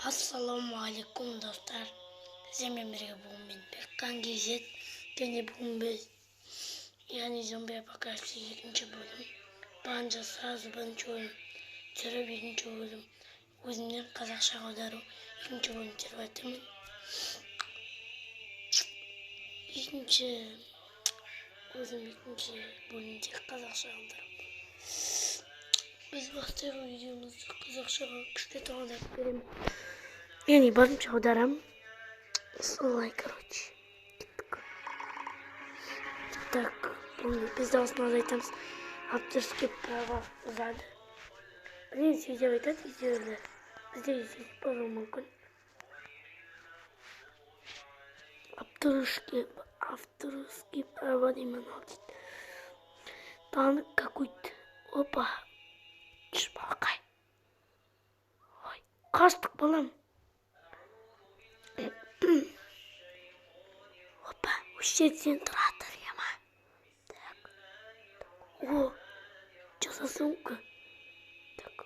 Assalomualaikum do'stlar. Sizlarga birga bugun men Bekkan Gezet және бүгін біз зомби апокалипсис екінші бөлім. Банжа сразу бірінші бөлім түсіріп екінші бөлім өзімнен қазақшаға аудару екінші бөлім түсіріп жатырмын. Екінші бөлімде қазақшаға аударып. Biz бастайық видеомызды қазақшаға күштеп аударып беремін. Yani барымша аударам. Солай, короче. Так, біз дауысын айтамыз. Авторские права зады. Блин, видео айтады, видеода. Бізде видео болуы мүмкін. Авторские права деймін ал дейді. Танық какой-то. Опа. Түш балақай. Ой, қаштық балам. Опа, өшерден тұратыр ема. Так. О, жасасыңғы. Так.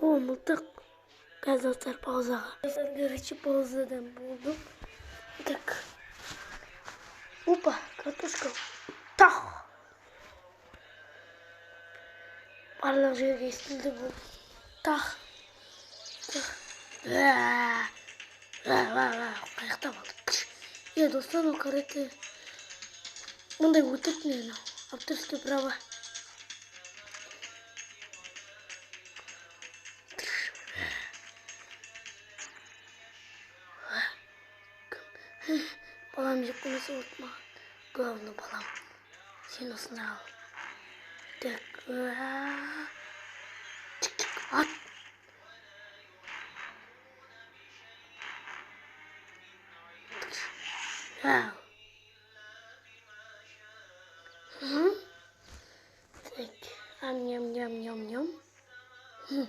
О, мылтық. Қазақтар паузаға. Короче, паузадан болдым. Так. Опа, картошка. Тах. Барлық жерге естілді бұл. Тах. Тах. Қайықта болдық. Достар, ол қарайты. Мұндай өтетін ені. Авторские права. Балам жеп көмесі ұтма. Главный балам. Сен осында ал. Так. Ат. Так. Ням-ням-ням-ням-ням. Ну.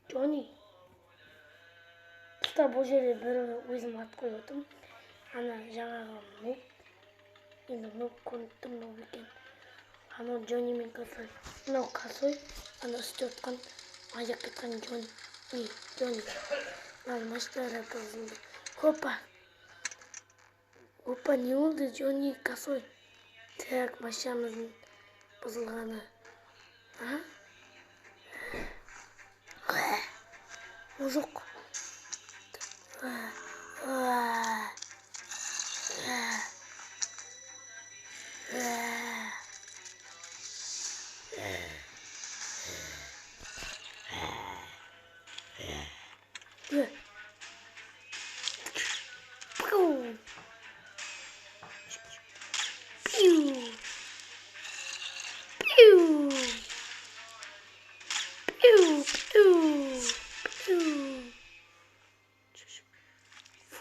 Джонни. Бұл жерде бір өзім ат қойдым. Ана жаңағы нұп. Енді нұп көндім нұп екен. Ана Джонни мен Косой. Мынау Косой. Ана үсте отқан. Айдап кеткен Джонни. Джонни. Мынау машиналар бұзылды. Опа. Опа, не болды Джонни Косой? Так, машинамыздың бұзылғаны. Ол жоқ.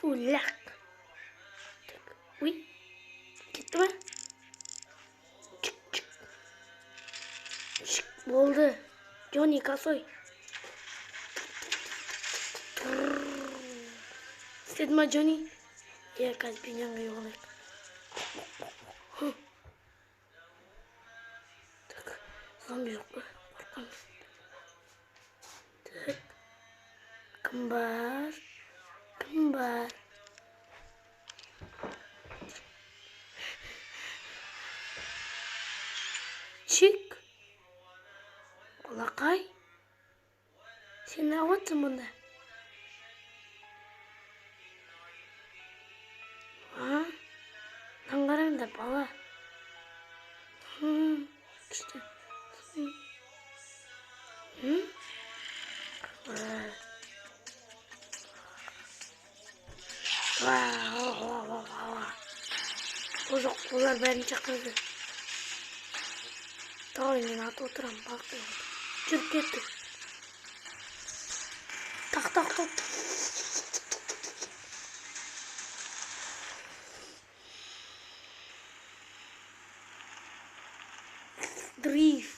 Фуляк. Ой, кетті ма? Болды. Джонни Косой. Істеді ма Джонни? Қазір пенянға еғалайық. Так, зомби жоқ па? Қорқамыз. Так. Кім бар? Кім бар? Чик. Балақай. Сен не отырсың мұнда? Таңғараңда бала. Күшті. О жоқ, олар бәрін шақырды. Давай, мен аты отырам, бақтай отыр. Жүріп кеттік. Так. Дрифт.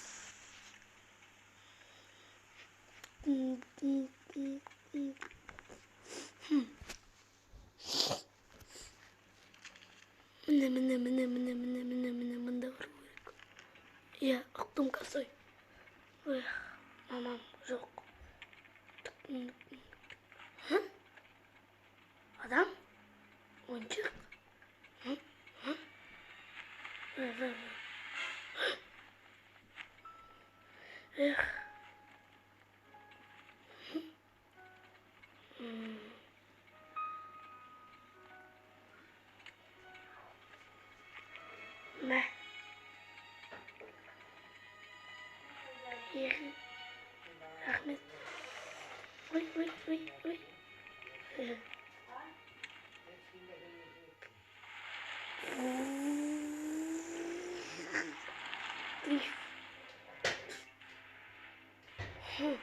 Мамам жоқ. Hı? Adam? Oyuncak? Hı? Hı? Ver. Ne? Yeri. Ahmet. Uy. Hı.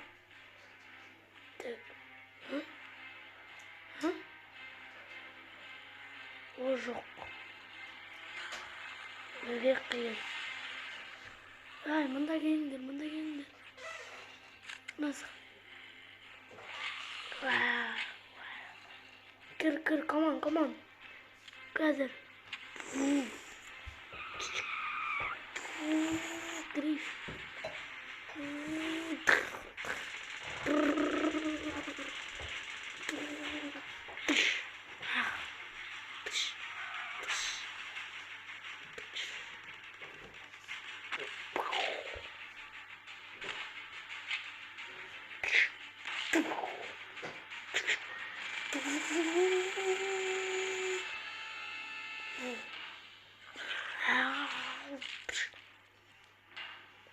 Hı? O yok. Öyle kıyım. Ay, mında gelindir. Nasıl? Kır, come on. Gather. Grief.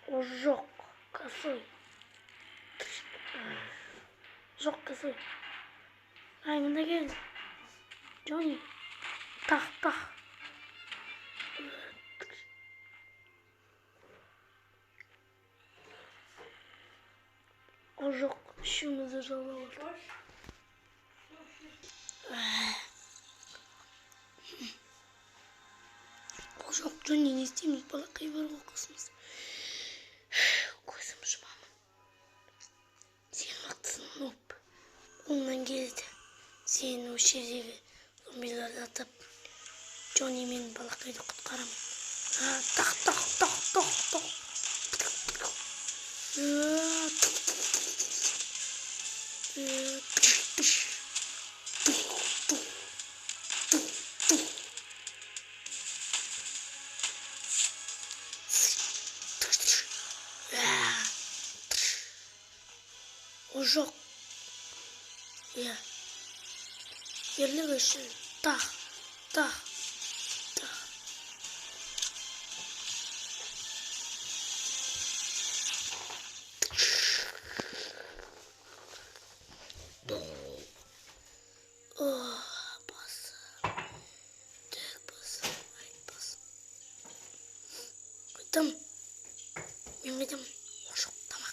O yok. Kasıyor. Yok kasıyor. Ay, bunda gel. Johnny. Tak. O yok. Şunu zırhlı var. O yok. Johnny, ne isteyeyim? Balıkayı var o kısmız. Koysam mama. Senin haklısın noob. Ondan geldi. Senin o şerifi zombilerle atıp Johnny'min balıkayı da kurtaramam. Tak. O yok. Ya. Yerli başı. Tak. Oh, bas. Tek bas. Koydum. Yemedim. O yok, tamam.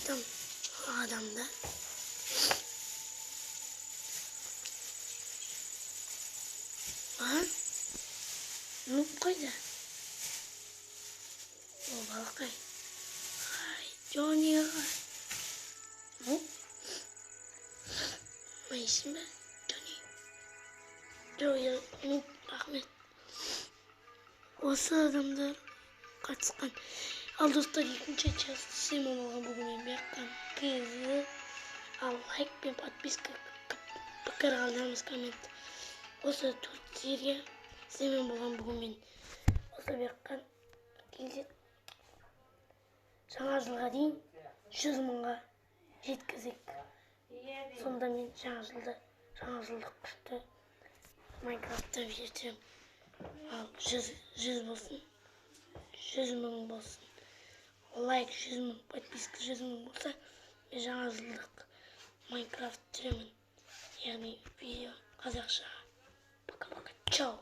Koydum. Adam da. Lan. Noob koydu. O balıkay. Ay, Johnny. Noob. Ne ismi? Johnny. Noob Ahmet. Осы адамдар қатысқан. Ал достар, екінші часть Симон оған бүгін берген кезі. Ал лайк пен подписка, пікір қалдырыңыз, коммент. Осы 4 серия Симон болған бүгін осы берген кезде жаңа жылға дейін 100 мыңға жеткізек. Сонда мен жаңа жылдық күшті Майнкрафтта берсем. Ал 100 болсын, 100 мың болсын, лайк 100 мың, подписка 100 мың болса, мен жаңа жылдық Майнкрафт түсіремін. Яғни видео қазақша. Пока-пока, чао.